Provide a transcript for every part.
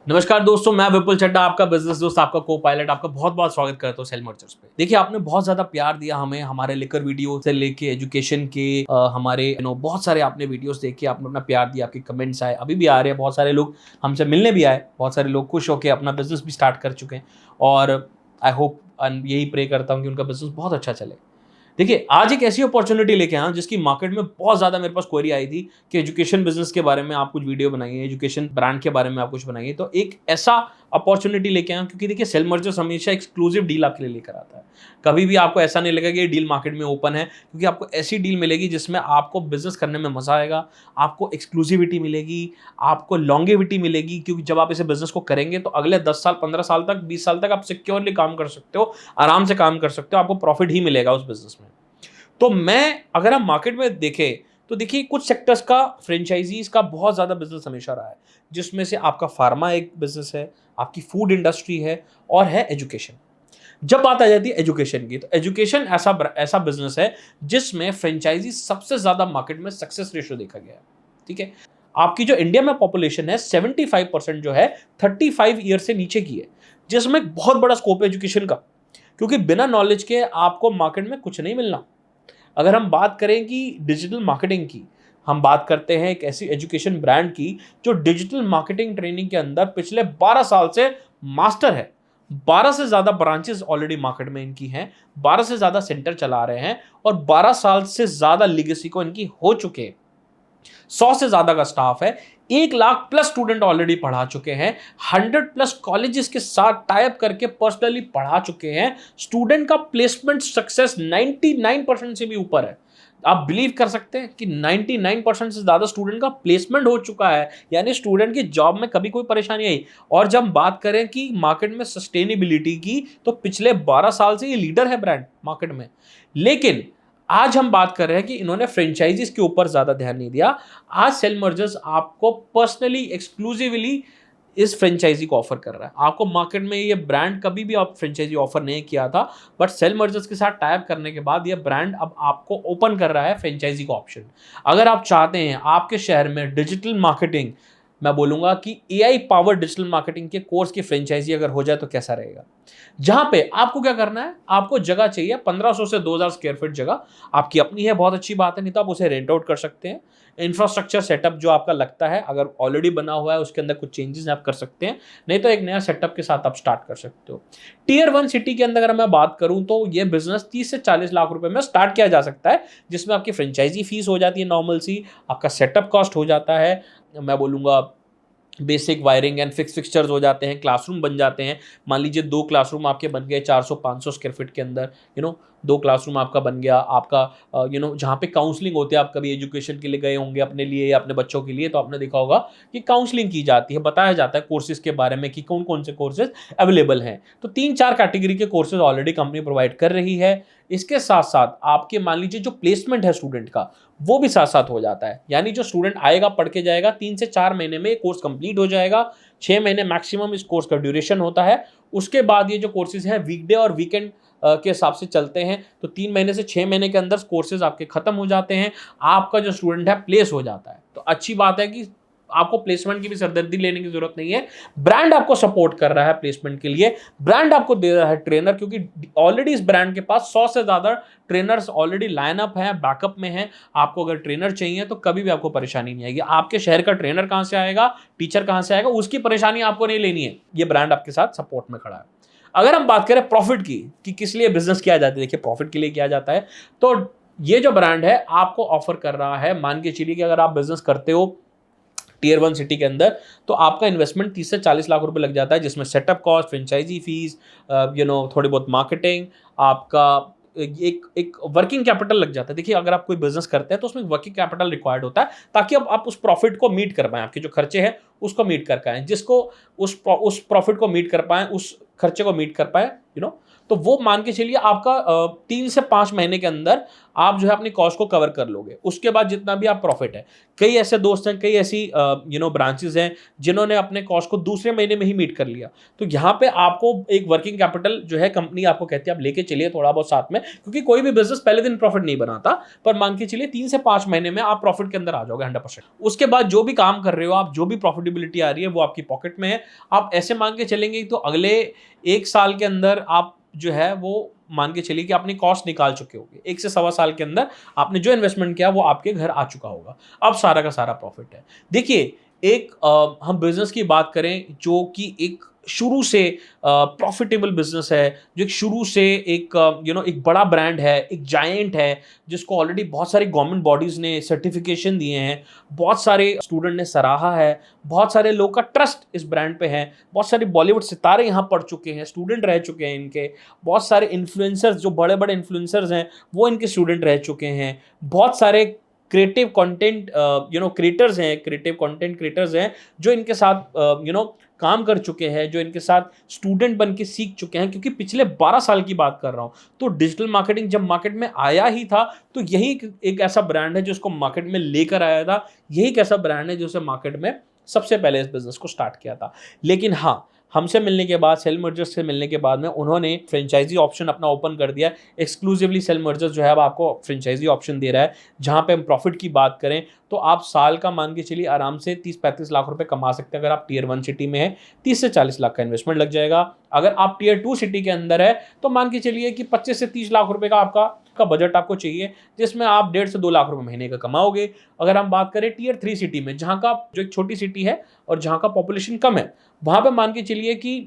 नमस्कार दोस्तों, मैं विपुल चड्ढा, आपका बिजनेस दोस्त, आपका को पायलट, आपका बहुत बहुत स्वागत करता हूँ सेल मर्चर्स पे। देखिए, आपने बहुत ज्यादा प्यार दिया हमें, हमारे लिकर वीडियो से लेके एजुकेशन के हमारे बहुत सारे आपने वीडियोस देखे, आपने अपना प्यार दिया, आपके कमेंट्स आए, अभी भी आ रहे हैं। बहुत सारे लोग हमसे मिलने भी आए, बहुत सारे लोग खुश होकर अपना बिजनेस भी स्टार्ट कर चुके हैं और आई होप यही प्रे करता हूँ कि उनका बिजनेस बहुत अच्छा चले। देखिए, आज एक ऐसी अपॉर्चुनिटी लेके आया जिसकी मार्केट में बहुत ज़्यादा मेरे पास क्वेरी आई थी कि एजुकेशन बिजनेस के बारे में आप कुछ वीडियो बनाइए, एजुकेशन ब्रांड के बारे में आप कुछ बनाइए। तो एक ऐसा अपॉर्चुनिटी लेके आया क्योंकि देखिए, सेल मर्जर्स हमेशा एक्सक्लूसिव डील आपके लिए लेकर आता है। कभी भी आपको ऐसा नहीं लगेगा कि ये डील मार्केट में ओपन है, क्योंकि आपको ऐसी डील मिलेगी जिसमें आपको बिजनेस करने में मजा आएगा, आपको एक्सक्लूसिविटी मिलेगी, आपको लॉन्गेविटी मिलेगी। क्योंकि जब आप इसे बिजनेस को करेंगे तो अगले 10 साल, 15 साल तक, 20 साल तक आप सिक्योरली काम कर सकते हो, आराम से काम कर सकते हो, आपको प्रॉफिट ही मिलेगा उस बिजनेस में। तो अगर हम मार्केट में देखें तो देखिए, कुछ सेक्टर्स का फ्रेंचाइजीज का बहुत ज़्यादा बिजनेस हमेशा रहा है, जिसमें से आपका फार्मा एक बिजनेस है, आपकी फूड इंडस्ट्री है और है एजुकेशन। जब बात आ जाती है एजुकेशन की, तो एजुकेशन ऐसा बिजनेस है जिसमें फ्रेंचाइजी सबसे ज़्यादा मार्केट में सक्सेस रेशियो देखा गया है। ठीक है, आपकी जो इंडिया में पॉपुलेशन है 75% जो है 35 ईयर से नीचे की है, जिसमें एक बहुत बड़ा स्कोप है एजुकेशन का, क्योंकि बिना नॉलेज के आपको मार्केट में कुछ नहीं मिलना। अगर हम बात करें कि डिजिटल मार्केटिंग की, हम बात करते हैं एक ऐसी एजुकेशन ब्रांड की जो डिजिटल मार्केटिंग ट्रेनिंग के अंदर पिछले 12 साल से मास्टर है। 12 से ज़्यादा ब्रांचेस ऑलरेडी मार्केट में इनकी हैं, 12 से ज़्यादा सेंटर चला रहे हैं और 12 साल से ज़्यादा लीगेसी को इनकी हो चुके हैं। 100 से ज़्यादा का स्टाफ है, 1 लाख प्लस स्टूडेंट ऑलरेडी पढ़ा चुके हैं, 100 प्लस कॉलेजेस के साथ टाइप करके पर्सनली पढ़ा चुके हैं। स्टूडेंट का प्लेसमेंट सक्सेस 99% से भी ऊपर है। आप बिलीव कर सकते हैं कि 99% से ज़्यादा स्टूडेंट का प्लेसमेंट हो चुका है, यानी स्टूडेंट की जॉब में कभी कोई परेशानी आई। और जब बात करें कि मार्केट में सस्टेनेबिलिटी की, तो पिछले 12 साल से ये लीडर है ब्रांड मार्केट में। लेकिन आज हम बात कर रहे हैं कि इन्होंने फ्रेंचाइजीज के ऊपर ज़्यादा ध्यान नहीं दिया। आज सेल मर्जर्स आपको पर्सनली एक्सक्लूसिवली इस फ्रेंचाइजी को ऑफर कर रहा है। आपको मार्केट में ये ब्रांड कभी भी आप फ्रेंचाइजी ऑफर नहीं किया था, बट सेल मर्जर्स के साथ टाइप करने के बाद ये ब्रांड अब आपको ओपन कर रहा है फ्रेंचाइजी का ऑप्शन। अगर आप चाहते हैं आपके शहर में डिजिटल मार्केटिंग, मैं बोलूंगा कि एआई पावर डिजिटल मार्केटिंग के कोर्स की फ्रेंचाइजी अगर हो जाए तो कैसा रहेगा। जहां पे आपको क्या करना है, आपको जगह चाहिए 1500 से 2000 स्क्वायर फीट जगह। आपकी अपनी है, बहुत अच्छी बात है, नहीं तो आप उसे रेंट आउट कर सकते हैं। इंफ्रास्ट्रक्चर सेटअप जो आपका लगता है, अगर ऑलरेडी बना हुआ है उसके अंदर कुछ चेंजेस आप कर सकते हैं, नहीं तो एक नया सेटअप के साथ आप स्टार्ट कर सकते हो। टियर 1 सिटी के अंदर अगर मैं बात करूं तो ये बिजनेस 30 से 40 लाख रुपए में स्टार्ट किया जा सकता है, जिसमें आपकी फ्रेंचाइजी फीस हो जाती है नॉर्मल सी, आपका सेटअप कॉस्ट हो जाता है, मैं बोलूँगा बेसिक वायरिंग एंड फिक्सचर्स हो जाते हैं, क्लासरूम बन जाते हैं। मान लीजिए 2 क्लासरूम आपके बन गए 400-500 स्क्वायर फीट के अंदर, 2 क्लासरूम आपका बन गया। आपका जहाँ पे काउंसलिंग होती है, आप कभी एजुकेशन के लिए गए होंगे अपने लिए या अपने बच्चों के लिए, तो आपने देखा होगा कि काउंसलिंग की जाती है, बताया जाता है कोर्सेज के बारे में कि कौन कौन से कोर्सेज अवेलेबल हैं। तो 3-4 कैटेगरी के कोर्सेज ऑलरेडी कंपनी प्रोवाइड कर रही है। इसके साथ साथ आपके मान लीजिए जो प्लेसमेंट है स्टूडेंट का, वो भी साथ साथ हो जाता है। यानी जो स्टूडेंट आएगा, पढ़ के जाएगा, 3 से 4 महीने में कोर्स कंप्लीट हो जाएगा। 6 महीने मैक्सिमम इस कोर्स का ड्यूरेशन होता है। उसके बाद ये जो कोर्सेज हैं वीकडे और वीकेंड के हिसाब से चलते हैं, तो 3 महीने से 6 महीने के अंदर कोर्सेज आपके खत्म हो जाते हैं। आपका जो स्टूडेंट है प्लेस हो जाता है। तो अच्छी बात है कि आपको प्लेसमेंट की भी सरदर्दी लेने की जरूरत नहीं है। ब्रांड आपको सपोर्ट कर रहा है प्लेसमेंट के लिए, ब्रांड आपको दे रहा है ट्रेनर, क्योंकि ऑलरेडी इस ब्रांड के पास 100 से ज्यादा ट्रेनर्स ऑलरेडी लाइन अप है, बैकअप में है। आपको अगर ट्रेनर चाहिए तो कभी भी आपको परेशानी नहीं आएगी। आपके शहर का ट्रेनर कहां से आएगा, टीचर कहां से आएगा, उसकी परेशानी आपको नहीं लेनी है। ये ब्रांड आपके साथ सपोर्ट में खड़ा है। अगर हम बात करें प्रॉफिट की कि किस लिए बिजनेस किया जाता है, देखिए प्रॉफिट के लिए किया जाता है। तो ये जो ब्रांड है आपको ऑफर कर रहा है, मान के चलिए कि अगर आप बिजनेस करते हो टियर 1 सिटी के अंदर, तो आपका इन्वेस्टमेंट 30 से 40 लाख रुपए लग जाता है, जिसमें सेटअप कॉस्ट, फ्रेंचाइजी फीस, थोड़ी बहुत मार्केटिंग, आपका एक वर्किंग कैपिटल लग जाता है। देखिए, अगर आप कोई बिजनेस करते हैं तो उसमें वर्किंग कैपिटल रिक्वायर्ड होता है, ताकि अब आप उस प्रॉफिट को मीट कर पाएं, आपके जो खर्चे हैं उसको मीट कर पाएं, जिसको उस प्रॉफिट को मीट कर पाएं, उस खर्चे को मीट कर पाएं, तो वो मान के चलिए आपका 3 से 5 महीने के अंदर आप जो है अपनी कॉस्ट को कवर कर लोगे। उसके बाद जितना भी आप प्रॉफिट है, कई ऐसे दोस्त हैं, कई ऐसी ब्रांचेस हैं जिन्होंने अपने कॉस्ट को दूसरे महीने में ही मीट कर लिया। तो यहाँ पे आपको एक वर्किंग कैपिटल जो है कंपनी आपको कहती है आप लेके चलिए थोड़ा बहुत साथ में, क्योंकि कोई भी बिजनेस पहले दिन प्रॉफिट नहीं बनाता, पर मान के चलिए 3 से 5 महीने में आप प्रॉफिट के अंदर आ जाओगे 100%। उसके बाद जो भी काम कर रहे हो आप, जो भी प्रॉफिटेबिलिटी आ रही है वो आपकी पॉकेट में है। आप ऐसे मान के चलेंगे तो अगले 1 साल के अंदर आप जो है वो मान के चलिए कि अपनी कॉस्ट निकाल चुके होंगे। 1 से सवा साल के अंदर आपने जो इन्वेस्टमेंट किया वो आपके घर आ चुका होगा। अब सारा का सारा प्रॉफिट है। देखिए एक हम बिजनेस की बात करें जो कि एक शुरू से प्रॉफिटेबल बिजनेस है, जो एक शुरू से एक एक बड़ा ब्रांड है, एक जायंट है, जिसको ऑलरेडी बहुत सारी गवर्नमेंट बॉडीज ने सर्टिफिकेशन दिए हैं, बहुत सारे स्टूडेंट ने सराहा है, बहुत सारे लोग का ट्रस्ट इस ब्रांड पे है, बहुत सारे बॉलीवुड सितारे यहाँ पढ़ चुके हैं, स्टूडेंट रह चुके हैं इनके, बहुत सारे इन्फ्लुएंसर्स जो बड़े बड़े इन्फ्लुएंसर्स हैं वो इनके स्टूडेंट रह चुके हैं, बहुत सारे क्रिएटिव कंटेंट क्रिएटर्स हैं जो इनके साथ काम कर चुके हैं, जो इनके साथ स्टूडेंट बन के सीख चुके हैं। क्योंकि पिछले 12 साल की बात कर रहा हूं, तो डिजिटल मार्केटिंग जब मार्केट में आया ही था तो यही एक ऐसा ब्रांड है जो उसको मार्केट में लेकर आया था, यही एक ऐसा ब्रांड है जो उसे मार्केट में सबसे पहले इस बिजनेस को स्टार्ट किया था। लेकिन हाँ, हमसे मिलने के बाद, सेल मर्जर्स से मिलने के बाद में उन्होंने फ्रेंचाइजी ऑप्शन अपना ओपन कर दिया। एक्सक्लूसिवली सेल मर्जर्स जो है अब आपको फ्रेंचाइजी ऑप्शन दे रहा है, जहां पे हम प्रॉफिट की बात करें तो आप साल का मान के चलिए आराम से 30-35 लाख रुपए कमा सकते हैं। अगर आप टियर 1 सिटी में है 30 से 40 लाख का इन्वेस्टमेंट लग जाएगा। अगर आप टियर 2 सिटी के अंदर है तो मान के चलिए कि 25 से 30 लाख रुपए का आपका बजट आपको चाहिए, जिसमें आप 1.5 से 2 लाख रुपए महीने का कमाओगे। अगर हम बात करें टियर 3 सिटी में, जहां का जो एक छोटी सिटी है और जहां का पॉपुलेशन कम है, वहां पे मान के चलिए कि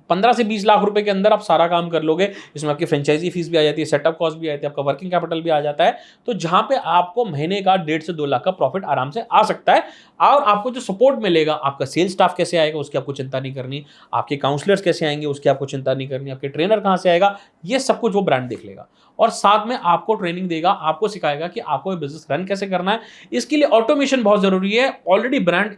15 से 20 लाख रुपए के अंदर आप सारा काम कर लोगे। इसमें आपकी फ्रेंचाइजी फीस भी आ जाती है, सेटअप कॉस्ट भी आ जाती है, आपका वर्किंग कैपिटल भी आ जाता है। तो जहां पे आपको महीने का 1.5 से 2 लाख का प्रॉफिट आराम से आ सकता है। और आपको जो सपोर्ट मिलेगा, आपका सेल्स स्टाफ कैसे आएगा उसकी आपको चिंता नहीं करनी, आपके काउंसलर्स कैसे आएंगे उसकी आपको चिंता नहीं करनी, आपके ट्रेनर कहां से आएगा, ये सब कुछ वो ब्रांड देख लेगा। और साथ में आपको ट्रेनिंग देगा, आपको सिखाएगा कि आपको बिजनेस रन कैसे करना है। इसके लिए ऑटोमेशन बहुत जरूरी है। ऑलरेडी ब्रांड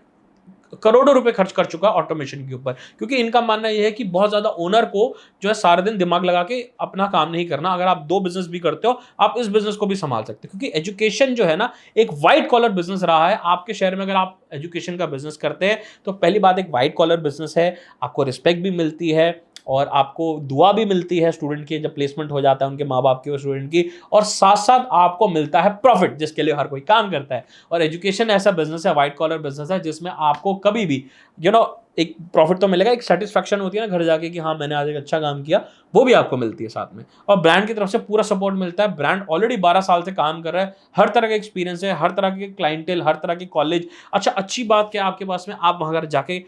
करोड़ों रुपए खर्च कर चुका है ऑटोमेशन के ऊपर, क्योंकि इनका मानना यह है कि बहुत ज्यादा ओनर को जो है सारा दिन दिमाग लगा के अपना काम नहीं करना। अगर आप 2 बिजनेस भी करते हो, आप इस बिजनेस को भी संभाल सकते हो, क्योंकि एजुकेशन जो है ना एक व्हाइट कॉलर बिजनेस रहा है आपके शहर में। अगर आप एजुकेशन का बिजनेस करते हैं तो पहली बात एक व्हाइट कॉलर बिजनेस है, आपको रिस्पेक्ट भी मिलती है और आपको दुआ भी मिलती है स्टूडेंट की जब प्लेसमेंट हो जाता है उनके माँ बाप की और स्टूडेंट की, और साथ साथ आपको मिलता है प्रॉफिट, जिसके लिए हर कोई काम करता है। और एजुकेशन ऐसा बिजनेस है, व्हाइट कॉलर बिजनेस है, जिसमें आपको कभी भी एक प्रॉफिट तो मिलेगा, एक सेटिस्फैक्शन होती है ना घर जाके कि हाँ मैंने आज एक अच्छा काम किया, वो भी आपको मिलती है साथ में। और ब्रांड की तरफ से पूरा सपोर्ट मिलता है। ब्रांड ऑलरेडी 12 साल से काम कर रहा है, हर तरह का एक्सपीरियंस है, हर तरह के क्लाइंटेल, हर तरह के कॉलेज। अच्छा, अच्छी बात क्या आपके पास में, आप वहां जाके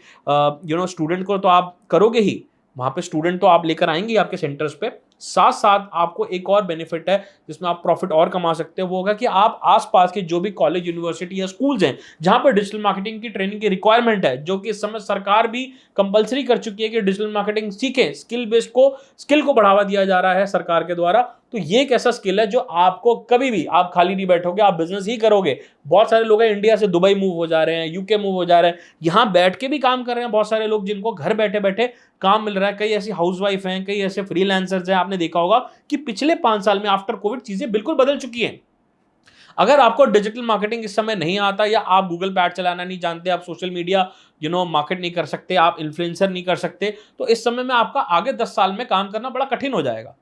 स्टूडेंट को तो आप करोगे ही, वहां पे स्टूडेंट तो आप लेकर आएंगे आपके सेंटर्स पे, साथ साथ आपको एक और बेनिफिट है जिसमें आप प्रॉफिट और कमा सकते हो। वो होगा कि आप आसपास के जो भी कॉलेज, यूनिवर्सिटी या स्कूल्स हैं जहां पर डिजिटल मार्केटिंग की ट्रेनिंग की रिक्वायरमेंट है, जो कि इस समय सरकार भी कंपलसरी कर चुकी है कि डिजिटल मार्केटिंग सीखें, स्किल को बढ़ावा दिया जा रहा है सरकार के द्वारा। तो ये एक ऐसा स्किल है जो आपको कभी भी, आप खाली नहीं बैठोगे, आप बिजनेस ही करोगे। बहुत सारे लोग हैं इंडिया से दुबई मूव हो जा रहे हैं, यूके मूव हो जा रहे हैं, यहां बैठ के भी काम कर रहे हैं बहुत सारे लोग, जिनको घर बैठे बैठे काम मिल रहा है। कई ऐसी हाउसवाइफ हैं, कई ऐसे फ्रीलांसर्स हैं। आपने देखा होगा कि पिछले 5 साल में आफ्टर कोविड चीजें बिल्कुल बदल चुकी हैं। अगर आपको डिजिटल मार्केटिंग इस समय नहीं आता, या आप गूगल पे ऐड चलाना नहीं जानते, आप सोशल मीडिया मार्केट नहीं कर सकते, आप इन्फ्लुएंसर नहीं कर सकते, तो इस समय में आपका आगे 10 साल में काम करना बड़ा कठिन हो जाएगा,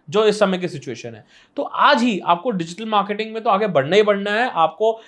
जो इस समय की सिचुएशन है। तो आज ही आपको डिजिटल मार्केटिंग में तो आगे बढ़ना ही बढ़ना है। आपको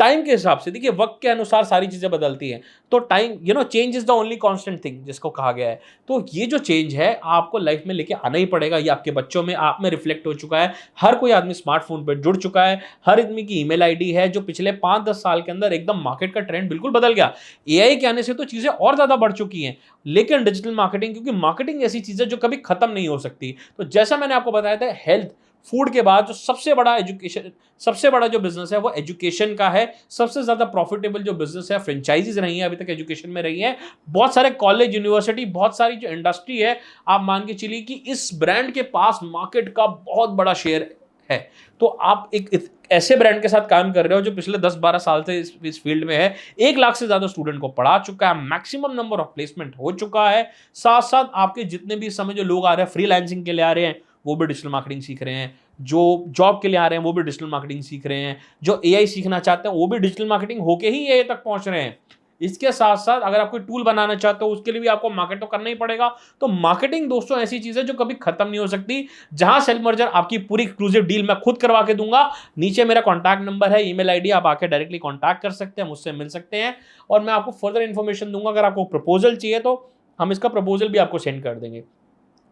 टाइम के हिसाब से, देखिए वक्त के अनुसार सारी चीजें बदलती हैं, तो time change is the only constant thing जिसको कहा गया है। तो ये जो चेंज है आपको लाइफ में लेके आना ही पड़ेगा। ये आपके बच्चों में, आप में रिफ्लेक्ट हो चुका है। हर कोई आदमी स्मार्टफोन पर जुड़ चुका है, हर आदमी की ईमेल आईडी है, जो पिछले 5-10 साल के अंदर एकदम मार्केट का ट्रेंड बिल्कुल बदल गया। एआई के आने से तो चीजें और ज्यादा बढ़ चुकी हैं, लेकिन डिजिटल मार्केटिंग, क्योंकि मार्केटिंग ऐसी चीज है जो कभी खत्म नहीं हो सकती। तो जैसा मैंने आपको बताया था, हेल्थ फूड के बाद जो सबसे बड़ा जो बिजनेस है वो एजुकेशन का है। सबसे ज्यादा प्रॉफिटेबल जो बिजनेस है, फ्रेंचाइजीज रही है अभी तक एजुकेशन में रही है। बहुत सारे कॉलेज, यूनिवर्सिटी, बहुत सारी जो इंडस्ट्री है, आप मान के चलिए कि इस ब्रांड के पास मार्केट का बहुत बड़ा शेयर है। तो आप एक ऐसे ब्रांड के साथ काम कर रहे हो जो पिछले 10-12 साल से इस फील्ड में है, 1 लाख से ज्यादा स्टूडेंट को पढ़ा चुका है, मैक्सिमम नंबर ऑफ प्लेसमेंट हो चुका है। साथ साथ आपके जितने भी इस समय जो लोग आ रहे हैं फ्रीलांसिंग के लिए आ रहे हैं, वो भी डिजिटल मार्केटिंग सीख रहे हैं, जो जॉब के लिए आ रहे हैं वो भी डिजिटल मार्केटिंग सीख रहे हैं, जो एआई सीखना चाहते हैं वो भी डिजिटल मार्केटिंग होके ही एआई तक पहुंच रहे हैं। इसके साथ साथ अगर आप कोई टूल बनाना चाहते हो उसके लिए भी आपको मार्केट तो करना ही पड़ेगा। तो मार्केटिंग दोस्तों ऐसी चीज है जो कभी खत्म नहीं हो सकती। जहां सेल मर्जर आपकी पूरी एक्सक्लूसिव डील मैं खुद करवा के दूंगा। नीचे मेरा कॉन्टैक्ट नंबर है, ईमेल आईडी, आप आके डायरेक्टली कॉन्टैक्ट कर सकते हैं, मुझसे मिल सकते हैं और मैं आपको फर्दर इन्फॉर्मेशन दूंगा। अगर आपको प्रपोजल चाहिए तो हम इसका प्रपोजल भी आपको सेंड कर देंगे।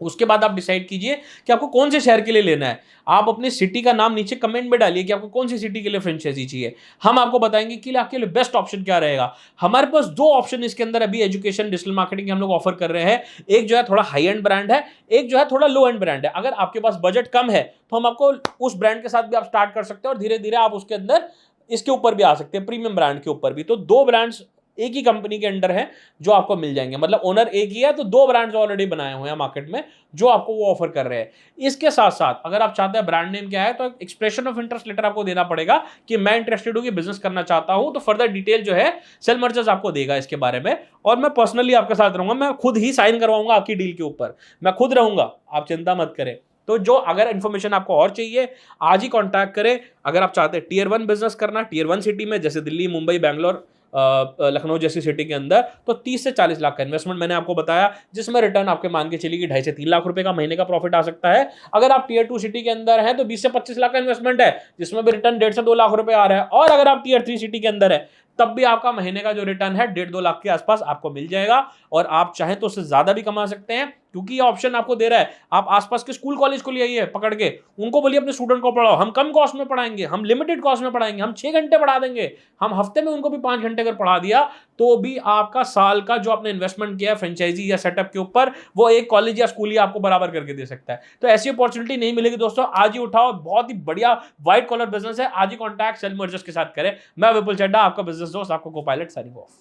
उसके बाद आप डिसाइड कीजिए कि आपको कौन से शहर के लिए लेना है। आप अपनी सिटी का नाम नीचे कमेंट में डालिए कि आपको कौन सी सिटी के लिए फ्रेंचाइजी चाहिए। हम आपको बताएंगे कि आपके लिए बेस्ट ऑप्शन क्या रहेगा। हमारे पास 2 ऑप्शन इसके अंदर अभी एजुकेशन डिजिटल मार्केटिंग के हम लोग ऑफर कर रहे हैं। एक जो है थोड़ा हाई एंड ब्रांड है, एक जो है थोड़ा लो एंड ब्रांड है। अगर आपके पास बजट कम है तो हम आपको उस ब्रांड के साथ भी आप स्टार्ट कर सकते हैं और धीरे धीरे आप उसके अंदर इसके ऊपर भी आ सकते हैं, प्रीमियम ब्रांड के ऊपर भी। तो 2 ब्रांड्स एक ही कंपनी के अंडर है जो आपको मिल जाएंगे, मतलब ओनर एक ही है तो 2 ब्रांड्स ऑलरेडी बनाए हुए हैं मार्केट में जो आपको वो ऑफर कर रहे हैं। इसके साथ साथ अगर आप चाहते हैं ब्रांड नेम क्या है तो एक्सप्रेशन ऑफ इंटरेस्ट लेटर आपको देना पड़ेगा कि मैं इंटरेस्टेड हूं कि बिजनेस करना चाहता हूं। तो फर्दर डिटेल जो है सेल मर्जर्स आपको देगा इसके बारे में और मैं पर्सनली आपके साथ रहूंगा। मैं खुद ही साइन करवाऊंगा आपकी डील के ऊपर, मैं खुद रहूंगा, आप चिंता मत करें। तो जो अगर इन्फॉर्मेशन आपको और चाहिए आज ही कांटेक्ट करें। अगर आप चाहते हैं टियर 1 बिजनेस करना, टियर 1 सिटी में जैसे दिल्ली, मुंबई, बैंगलोर, लखनऊ जैसी सिटी के अंदर, तो 30 से 40 लाख का इन्वेस्टमेंट मैंने आपको बताया, जिसमें रिटर्न आपके मान के चलिए 2.5 से 3 लाख रुपए का महीने का प्रॉफिट आ सकता है। अगर आप टियर 2 सिटी के अंदर है तो 20 से 25 लाख का इन्वेस्टमेंट है, जिसमें भी रिटर्न 1.5 से 2 लाख रुपए आ रहा है। और अगर आप टियर 3 सिटी के अंदर है तब भी आपका महीने का जो रिटर्न है 1.5-2 लाख के आसपास आपको मिल जाएगा और आप चाहें तो उससे ज्यादा भी कमा सकते हैं, क्योंकि ये ऑप्शन आपको दे रहा है। आप आसपास के स्कूल कॉलेज को ले आइए पकड़ के, उनको बोलिए अपने स्टूडेंट को पढ़ाओ, हम कम कॉस्ट में पढ़ाएंगे, हम लिमिटेड कॉस्ट में पढ़ाएंगे, हम 6 घंटे पढ़ा देंगे, हम हफ्ते में उनको भी 5 घंटे अगर पढ़ा दिया तो भी आपका साल का जो आपने इन्वेस्टमेंट किया है फ्रेंचाइजी या सेटअप के ऊपर, वो एक कॉलेज या स्कूल ही आपको बराबर करके दे सकता है। तो ऐसी अपॉर्चुनिटी नहीं मिलेगी दोस्तों, आज ही उठाओ, बहुत ही बढ़िया व्हाइट कॉलर बिजनेस है, आज ही कॉन्टैक्ट सेल मर्जर्स के साथ करें। मैं विपुल चड्डा, आपका बिजनेस दोस्त, आपको को पायलट, साइनिंग ऑफ।